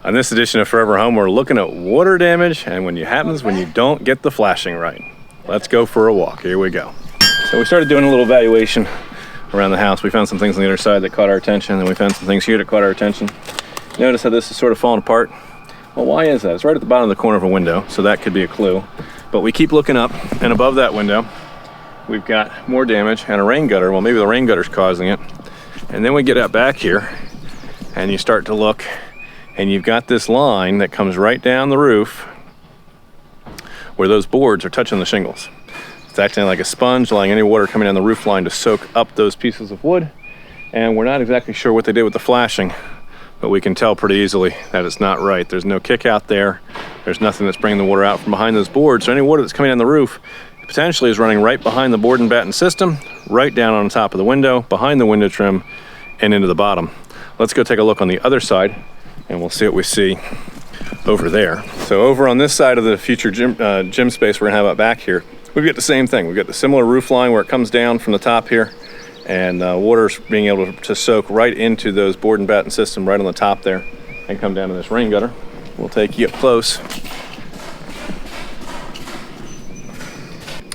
On this edition of Forever Home, we're looking at water damage and when it happens when you don't get the flashing right. Let's go for a walk. Here we go. So we started doing a little evaluation around the house. We found some things on the other side that caught our attention, and we found some things here that caught our attention. Notice how this is sort of falling apart. Well, why is that? It's right at the bottom of the corner of a window, so that could be a clue. But we keep looking up, and above that window, we've got more damage and a rain gutter. Well, maybe the rain gutter's causing it. And then we get out back here, and you start to look, and you've got this line that comes right down the roof where those boards are touching the shingles. It's acting like a sponge, allowing any water coming down the roof line to soak up those pieces of wood. And we're not exactly sure what they did with the flashing, but we can tell pretty easily that it's not right. There's no kick out there. There's nothing that's bringing the water out from behind those boards. So any water that's coming down the roof potentially is running right behind the board and batten system, right down on top of the window, behind the window trim, and into the bottom. Let's go take a look on the other side, and we'll see what we see over there. So over on this side of the future gym space we're gonna have out back here, we've got the same thing. We've got the similar roof line where it comes down from the top here, and water's being able to soak right into those board and batten system right on the top there and come down to this rain gutter. We'll take you up close.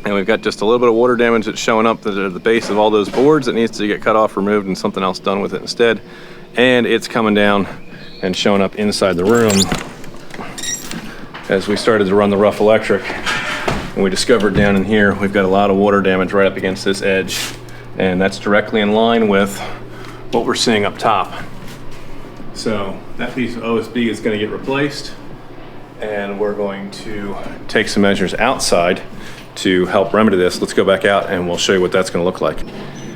And we've got just a little bit of water damage that's showing up at the base of all those boards that needs to get cut off, removed, and something else done with it instead. And it's coming down and showing up inside the room as we started to run the rough electric. And we discovered down in here, we've got a lot of water damage right up against this edge. And that's directly in line with what we're seeing up top. So that piece of OSB is going to get replaced, and we're going to take some measures outside to help remedy this. Let's go back out and we'll show you what that's going to look like.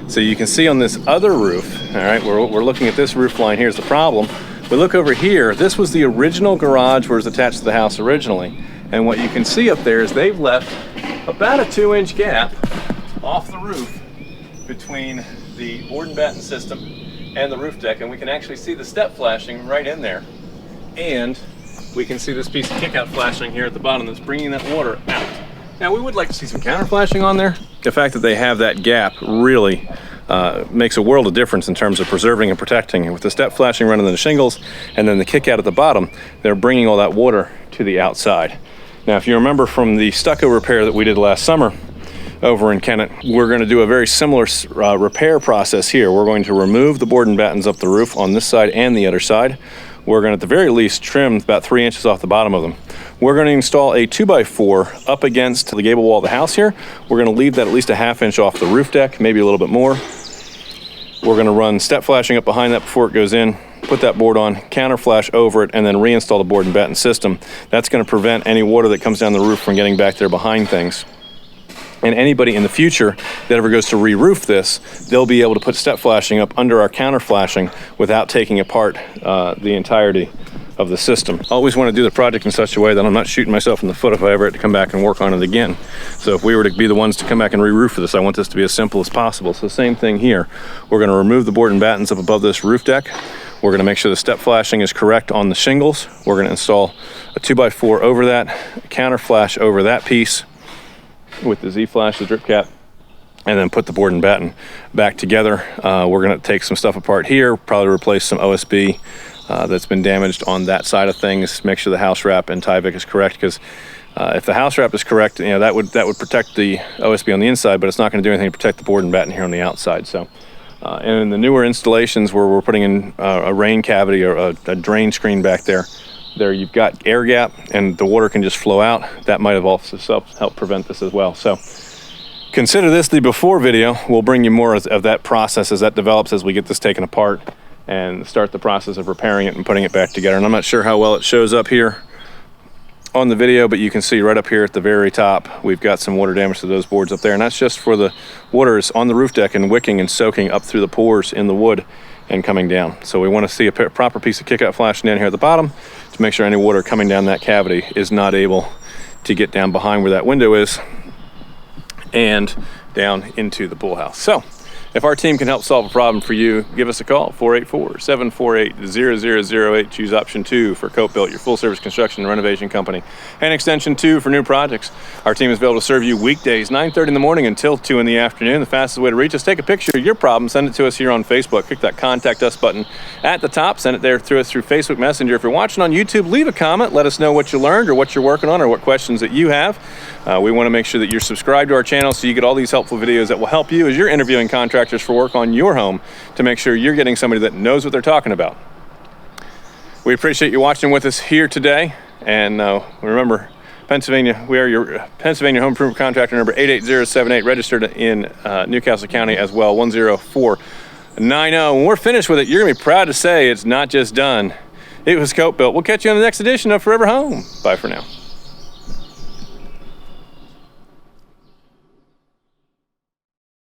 So you can see on this other roof, all right, we're looking at this roof line. Here's the problem. We look over here, this was the original garage where it was attached to the house originally. And what you can see up there is they've left about a 2-inch gap off the roof between the board and batten system and the roof deck, and we can actually see the step flashing right in there. And we can see this piece of kickout flashing here at the bottom that's bringing that water out. Now, we would like to see some counter flashing on there. The fact that they have that gap really makes a world of difference in terms of preserving and protecting. And with the step flashing running in the shingles and then the kick out at the bottom, they're bringing all that water to the outside. Now, if you remember from the stucco repair that we did last summer over in Kennet, we're going to do a very similar repair process here. We're going to remove the board and battens up the roof on this side and the other side. We're going to, at the very least, trim about 3 inches off the bottom of them. We're going to install a 2x4 up against the gable wall of the house here. We're going to leave that at least a 1/2 inch off the roof deck, maybe a little bit more. We're going to run step flashing up behind that before it goes in, put that board on, counter flash over it, and then reinstall the board and batten system. That's going to prevent any water that comes down the roof from getting back there behind things. And anybody in the future that ever goes to re-roof this, they'll be able to put step flashing up under our counter flashing without taking apart the entirety of the system. I always want to do the project in such a way that I'm not shooting myself in the foot if I ever had to come back and work on it again. So if we were to be the ones to come back and re-roof this, I want this to be as simple as possible. So same thing here. We're going to remove the board and battens up above this roof deck. We're going to make sure the step flashing is correct on the shingles. We're going to install a 2x4 over that, a counter flash over that piece with the Z-flash, the drip cap, and then put the board and batten back together. We're going to take some stuff apart here, probably replace some OSB that's been damaged on that side of things. Make sure the house wrap and Tyvek is correct, because if the house wrap is correct, you know, that would protect the OSB on the inside, but it's not going to do anything to protect the board and batten here on the outside. So, and in the newer installations where we're putting in a rain cavity or a drain screen back there, you've got air gap and the water can just flow out. That might have also helped prevent this as well. So consider this the before video. We'll bring you more of that process as that develops, as we get this taken apart and start the process of repairing it and putting it back together. And I'm not sure how well it shows up here on the video, but you can see right up here at the very top, we've got some water damage to those boards up there. And that's just for the waters on the roof deck and wicking and soaking up through the pores in the wood and coming down. So we want to see a proper piece of kickout flashing down here at the bottom to make sure any water coming down that cavity is not able to get down behind where that window is and down into the pool house. So If our team can help solve a problem for you, give us a call, 484-748-0008. Choose option 2 for 𝗗𝘁'𝘀, your full-service construction and renovation company, and extension 2 for new projects. Our team is available to serve you weekdays, 9:30 in the morning until 2 in the afternoon. The fastest way to reach us, take a picture of your problem, send it to us here on Facebook. Click that Contact Us button at the top, send it there through us through Facebook Messenger. If you're watching on YouTube, leave a comment. Let us know what you learned or what you're working on or what questions that you have. We want to make sure that you're subscribed to our channel so you get all these helpful videos that will help you as you're interviewing contractors for work on your home to make sure you're getting somebody that knows what they're talking about. We appreciate you watching with us here today. And remember, Pennsylvania, we are your Pennsylvania home improvement contractor number 88078, registered in 𝗗𝘂𝘀𝘁 County as well, 10490. When we're finished with it, you're going to be proud to say it's not just done. It was 𝗗𝘁'𝘀. We'll catch you on the next edition of Forever Home. Bye for now.